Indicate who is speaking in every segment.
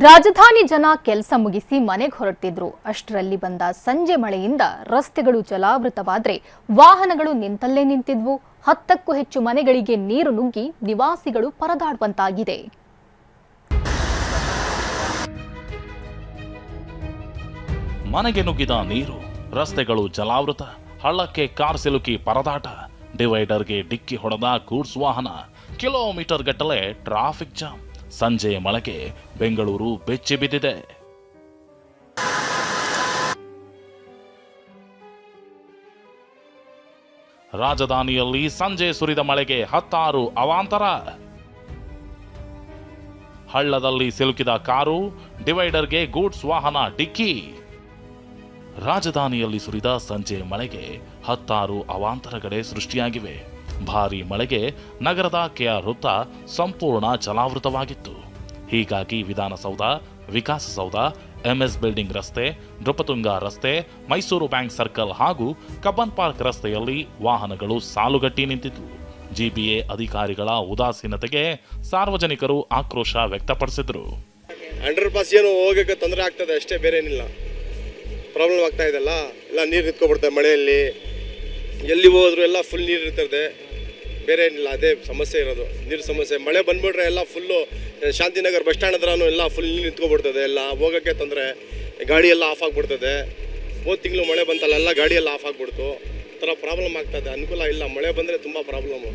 Speaker 1: ರಾಜಧಾನಿ ಜನ ಕೆಲಸ ಮುಗಿಸಿ ಮನೆಗೆ ಹೊರಟಿದ್ರು. ಅಷ್ಟರಲ್ಲಿ ಬಂದ ಸಂಜೆ ಮಳೆಯಿಂದ ರಸ್ತೆಗಳು ಜಲಾವೃತವಾದ್ರೆ ವಾಹನಗಳು ನಿಂತಲ್ಲೇ ನಿಂತಿದ್ವು. 10ಕ್ಕೂ ಹೆಚ್ಚು ಮನೆಗಳಿಗೆ ನೀರು ನುಗ್ಗಿ ನಿವಾಸಿಗಳು ಪರದಾಡುವಂತಾಗಿದೆ.
Speaker 2: ಮನೆಗೆ ನುಗ್ಗಿದ ನೀರು, ರಸ್ತೆಗಳು ಜಲಾವೃತ, ಹಳ್ಳಕ್ಕೆ ಕಾರ್ ಸಿಲುಕಿ ಪರದಾಟ, ಡಿವೈಡರ್ಗೆ ಡಿಕ್ಕಿ ಹೊಡೆದ ಗೂಡ್ಸ್ ವಾಹನ, ಕಿಲೋಮೀಟರ್ ಗಟ್ಟಲೆ ಟ್ರಾಫಿಕ್ ಜಾಮ್. ಸಂಜೆಯ ಮಳೆಗೆ ಬೆಂಗಳೂರು ಬೆಚ್ಚಿ ಬಿದ್ದಿದೆ. ರಾಜಧಾನಿಯಲ್ಲಿ ಸಂಜೆ ಸುರಿದ ಮಳೆಗೆ 10 ಅವಾಂತರ. ಹಳ್ಳದಲ್ಲಿ ಸಿಲುಕಿದ ಕಾರು, ಡಿವೈಡರ್ಗೆ ಗೂಡ್ಸ್ ವಾಹನ ಡಿಕ್ಕಿ. ರಾಜಧಾನಿಯಲ್ಲಿ ಸುರಿದ ಸಂಜೆ ಮಳೆಗೆ 10 ಅವಾಂತರಗಳೇ ಸೃಷ್ಟಿಯಾಗಿವೆ. ಭಾರೀ ಮಳೆಗೆ ನಗರದ ಕೆಆರ್ ವೃತ್ತ ಸಂಪೂರ್ಣ ಜಲಾವೃತವಾಗಿತ್ತು. ಹೀಗಾಗಿ ವಿಧಾನಸೌಧ, ವಿಕಾಸಸೌಧ, ಎಂಎಸ್ ಬಿಲ್ಡಿಂಗ್ ರಸ್ತೆ, ನೃಪತುಂಗ ರಸ್ತೆ, ಮೈಸೂರು ಬ್ಯಾಂಕ್ ಸರ್ಕಲ್ ಹಾಗೂ ಕಬ್ಬನ್ ಪಾರ್ಕ್ ರಸ್ತೆಯಲ್ಲಿ ವಾಹನಗಳು ಸಾಲುಗಟ್ಟಿ ನಿಂತಿದ್ವು. ಜಿಬಿಎ ಅಧಿಕಾರಿಗಳ ಉದಾಸೀನತೆಗೆ ಸಾರ್ವಜನಿಕರು ಆಕ್ರೋಶ ವ್ಯಕ್ತಪಡಿಸಿದ್ರು.
Speaker 3: ಅಂಡರ್ ಪಾಸ್ ಏನು ಹೋಗಕ್ಕೆ ತೊಂದರೆ ಆಗ್ತದೆ ಅಷ್ಟೇ, ಬೇರೆ ಏನಿಲ್ಲ. ಪ್ರಾಬ್ಲಮ್ ಆಗ್ತಾ ಇದೆಲ್ಲ, ಎಲ್ಲ ನೀರು ನಿಂತ್ಕೊಬಿಡ್ತದೆ ಮಳೆಯಲ್ಲಿ. ಎಲ್ಲಿ ಹೋದ್ರು ಎಲ್ಲ ಫುಲ್ ನೀರು ಇರ್ತದೆ, ಬೇರೆ ಏನಿಲ್ಲ. ಅದೇ ಸಮಸ್ಯೆ ಇರೋದು, ನೀರು ಸಮಸ್ಯೆ. ಮಳೆ ಬಂದ್ಬಿಟ್ರೆ ಎಲ್ಲ ಫುಲ್ಲು ಶಾಂತಿನಗರ್ ಬಸ್ ಸ್ಟ್ಯಾಂಡ್ ಹತ್ರನೂ ಎಲ್ಲ ಫುಲ್ ನೀರು ನಿಂತ್ಕೊಬಿಡ್ತದೆ. ಎಲ್ಲ ಹೋಗೋಕ್ಕೆ ತೊಂದರೆ, ಗಾಡಿ ಎಲ್ಲ ಆಫ್ ಆಗಿಬಿಡ್ತದೆ. ಹೋದ ತಿಂಗಳು ಮಳೆ ಬಂತಲ್ಲ, ಎಲ್ಲ ಗಾಡಿ ಎಲ್ಲ ಆಫ್ ಆಗಿಬಿಡ್ತು. ಈ ಥರ ಪ್ರಾಬ್ಲಮ್ ಆಗ್ತದೆ, ಅನುಕೂಲ ಇಲ್ಲ. ಮಳೆ ಬಂದರೆ ತುಂಬ ಪ್ರಾಬ್ಲಮ್ಮು.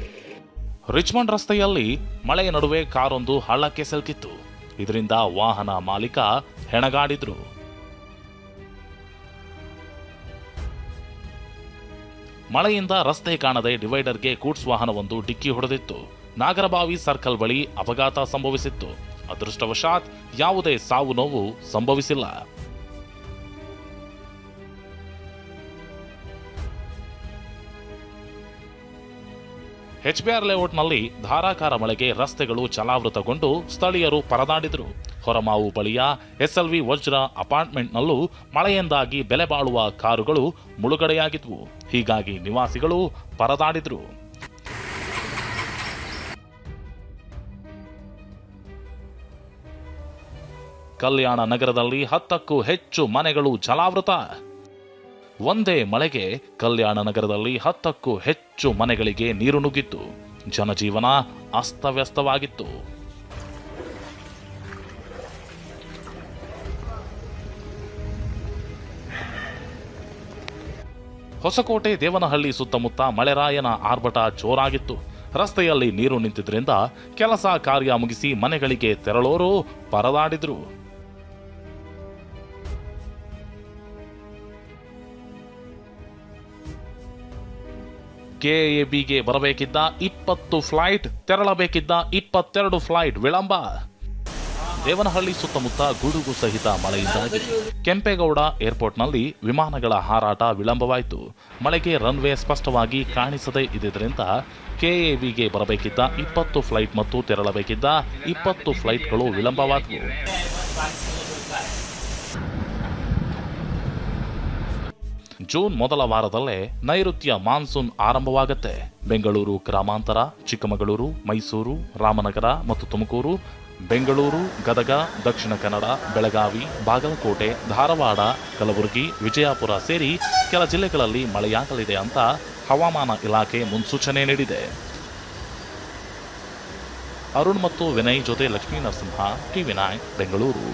Speaker 2: ರಿಚ್ಮಂಡ್ ರಸ್ತೆಯಲ್ಲಿ ಮಳೆಯ ನಡುವೆ ಕಾರೊಂದು ಹಳ್ಳಕ್ಕೆ ಸಿಲುಕಿತ್ತು. ಇದರಿಂದ ವಾಹನ ಮಾಲೀಕ ಹೆಣಗಾಡಿದ್ರು. ಮಳೆಯಿಂದ ರಸ್ತೆ ಕಾಣದೆ ಡಿವೈಡರ್ಗೆ ಗೂಡ್ಸ್ ವಾಹನವೊಂದು ಡಿಕ್ಕಿ ಹೊಡೆದಿತ್ತು. ನಾಗರಬಾವಿ ಸರ್ಕಲ್ ಬಳಿ ಅಪಘಾತ ಸಂಭವಿಸಿತ್ತು. ಅದೃಷ್ಟವಶಾತ್ ಯಾವುದೇ ಸಾವು ನೋವು ಸಂಭವಿಸಿಲ್ಲ. ಎಚ್ಬಿಆರ್ ಲೇಔಟ್ನಲ್ಲಿ ಧಾರಾಕಾರ ಮಳೆಗೆ ರಸ್ತೆಗಳು ಜಲಾವೃತಗೊಂಡು ಸ್ಥಳೀಯರು ಪರದಾಡಿದರು. ಹೊರಮಾವು ಬಳಿಯ ಎಸ್ಎಲ್ವಿ ವಜ್ರ ಅಪಾರ್ಟ್ಮೆಂಟ್ನಲ್ಲೂ ಮಳೆಯಿಂದಾಗಿ ಬೆಲೆ ಬಾಳುವ ಕಾರುಗಳು ಮುಳುಗಡೆಯಾಗಿದ್ವು. ಹೀಗಾಗಿ ನಿವಾಸಿಗಳು ಪರದಾಡಿದ್ರು. ಕಲ್ಯಾಣ ನಗರದಲ್ಲಿ 10ಕ್ಕೂ ಹೆಚ್ಚು ಮನೆಗಳು ಜಲಾವೃತ. ಒಂದೇ ಮಳೆಗೆ ಕಲ್ಯಾಣ ನಗರದಲ್ಲಿ 10ಕ್ಕೂ ಹೆಚ್ಚು ಮನೆಗಳಿಗೆ ನೀರು ನುಗ್ಗಿತ್ತು. ಜನಜೀವನ ಅಸ್ತವ್ಯಸ್ತವಾಗಿತ್ತು. ಹೊಸಕೋಟೆ, ದೇವನಹಳ್ಳಿ ಸುತ್ತಮುತ್ತ ಮಳೆರಾಯನ ಆರ್ಭಟ ಜೋರಾಗಿತ್ತು. ರಸ್ತೆಯಲ್ಲಿ ನೀರು ನಿಂತಿದ್ರಿಂದ ಕೆಲಸ ಕಾರ್ಯ ಮುಗಿಸಿ ಮನೆಗಳಿಗೆ ತೆರಳೋರು ಪರದಾಡಿದ್ರು. ಕೆಎಬಿಗೆ ಬರಬೇಕಿದ್ದ 20 ಫ್ಲೈಟ್, ತೆರಳಬೇಕಿದ್ದ 22 ಫ್ಲೈಟ್ ವಿಳಂಬ. ದೇವನಹಳ್ಳಿ ಸುತ್ತಮುತ್ತ ಗುಡುಗು ಸಹಿತ ಮಳೆಯಿಂದಾಗಿ ಕೆಂಪೇಗೌಡ ಏರ್ಪೋರ್ಟ್ನಲ್ಲಿ ವಿಮಾನಗಳ ಹಾರಾಟ ವಿಳಂಬವಾಯಿತು. ಮಳೆಗೆ ರನ್ವೇ ಸ್ಪಷ್ಟವಾಗಿ ಕಾಣಿಸದೇ ಇದ್ದಿದ್ದರಿಂದ ಕೆಎಬಿಗೆ ಬರಬೇಕಿದ್ದ 20 ಫ್ಲೈಟ್ ಮತ್ತು ತೆರಳಬೇಕಿದ್ದ 20 ಫ್ಲೈಟ್ಗಳು ವಿಳಂಬವಾದವು. ಜೂನ್ ಮೊದಲ ವಾರದಲ್ಲೇ ನೈಋತ್ಯ ಮಾನ್ಸೂನ್ ಆರಂಭವಾಗುತ್ತೆ. ಬೆಂಗಳೂರು ಗ್ರಾಮಾಂತರ, ಚಿಕ್ಕಮಗಳೂರು, ಮೈಸೂರು, ರಾಮನಗರ ಮತ್ತು ತುಮಕೂರು, ಬೆಂಗಳೂರು, ಗದಗ, ದಕ್ಷಿಣ ಕನ್ನಡ, ಬೆಳಗಾವಿ, ಬಾಗಲಕೋಟೆ, ಧಾರವಾಡ, ಕಲಬುರಗಿ, ವಿಜಯಪುರ ಸೇರಿ ಕೆಲ ಜಿಲ್ಲೆಗಳಲ್ಲಿ ಮಳೆಯಾಗಲಿದೆ ಅಂತ ಹವಾಮಾನ ಇಲಾಖೆ ಮುನ್ಸೂಚನೆ ನೀಡಿದೆ. ಅರುಣ್ ಮತ್ತು ವಿನಯ್ ಜೊತೆ ಲಕ್ಷ್ಮೀ ನರಸಿಂಹ, ಟಿವಿ9 ಬೆಂಗಳೂರು.